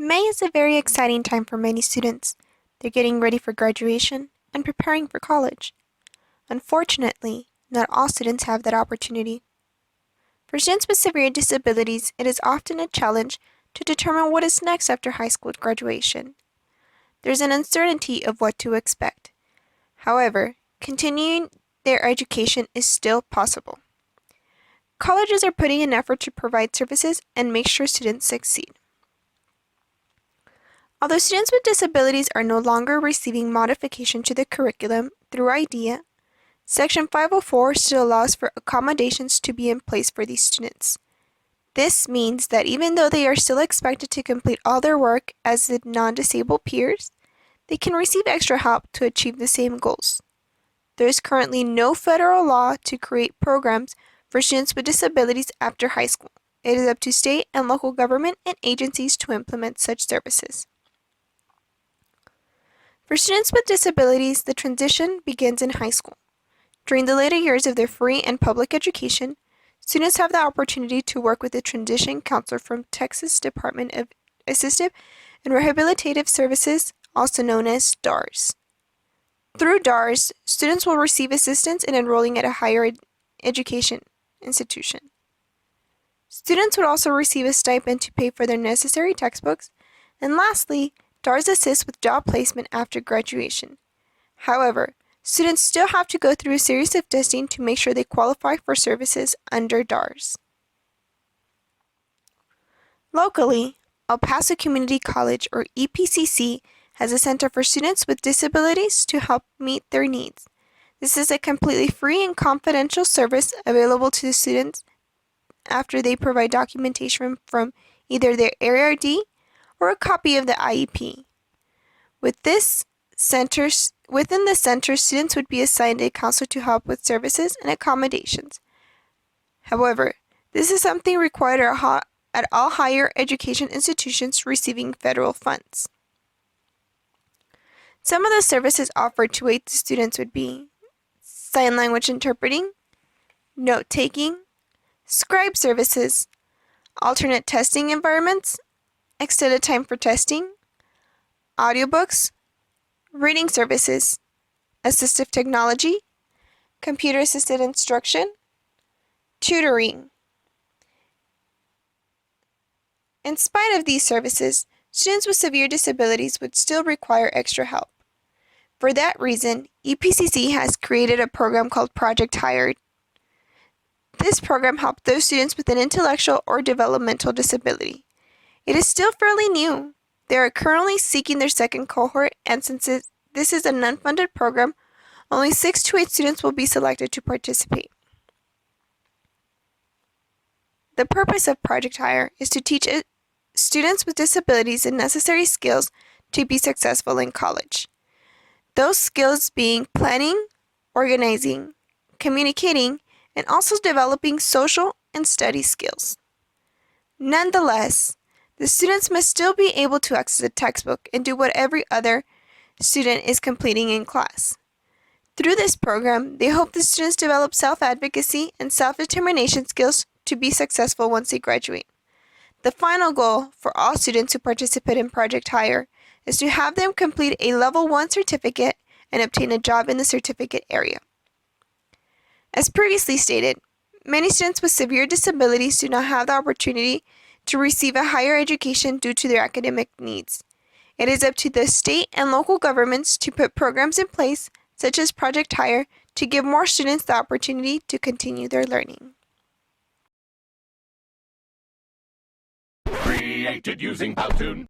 May is a very exciting time for many students. They're getting ready for graduation and preparing for college. Unfortunately, not all students have that opportunity. For students with severe disabilities, it is often a challenge to determine what is next after high school graduation. There's an uncertainty of what to expect. However, continuing their education is still possible. Colleges are putting in effort to provide services and make sure students succeed. Although students with disabilities are no longer receiving modification to the curriculum through IDEA, Section 504 still allows for accommodations to be in place for these students. This means that even though they are still expected to complete all their work as did non-disabled peers, they can receive extra help to achieve the same goals. There is currently no federal law to create programs for students with disabilities after high school. It is up to state and local government and agencies to implement such services. For students with disabilities, the transition begins in high school. During the later years of their free and public education, students have the opportunity to work with a transition counselor from Texas Department of Assistive and Rehabilitative Services, also known as DARS. Through DARS, students will receive assistance in enrolling at a higher education institution. Students would also receive a stipend to pay for their necessary textbooks, and lastly, DARS assists with job placement after graduation. However, students still have to go through a series of testing to make sure they qualify for services under DARS. Locally, El Paso Community College, or EPCC, has a center for students with disabilities to help meet their needs. This is a completely free and confidential service available to the students after they provide documentation from either their ARD or a copy of the IEP. Within the center, students would be assigned a counselor to help with services and accommodations. However, this is something required at all higher education institutions receiving federal funds. Some of the services offered to aid the students would be sign language interpreting, note-taking, scribe services, alternate testing environments, extended time for testing, audiobooks, reading services, assistive technology, computer-assisted instruction, tutoring. In spite of these services, students with severe disabilities would still require extra help. For that reason, EPCC has created a program called Project Hired. This program helps those students with an intellectual or developmental disability. It is still fairly new. They are currently seeking their second cohort, and since this is an unfunded program, only 6 to 8 students will be selected to participate. The purpose of Project Hire is to teach students with disabilities the necessary skills to be successful in college. Those skills being planning, organizing, communicating, and also developing social and study skills. Nonetheless, the students must still be able to access a textbook and do what every other student is completing in class. Through this program, they hope the students develop self-advocacy and self-determination skills to be successful once they graduate. The final goal for all students who participate in Project Hire is to have them complete a Level 1 certificate and obtain a job in the certificate area. As previously stated, many students with severe disabilities do not have the opportunity to receive a higher education due to their academic needs. It is up to the state and local governments to put programs in place, such as Project Hire, to give more students the opportunity to continue their learning. Created using Powtoon.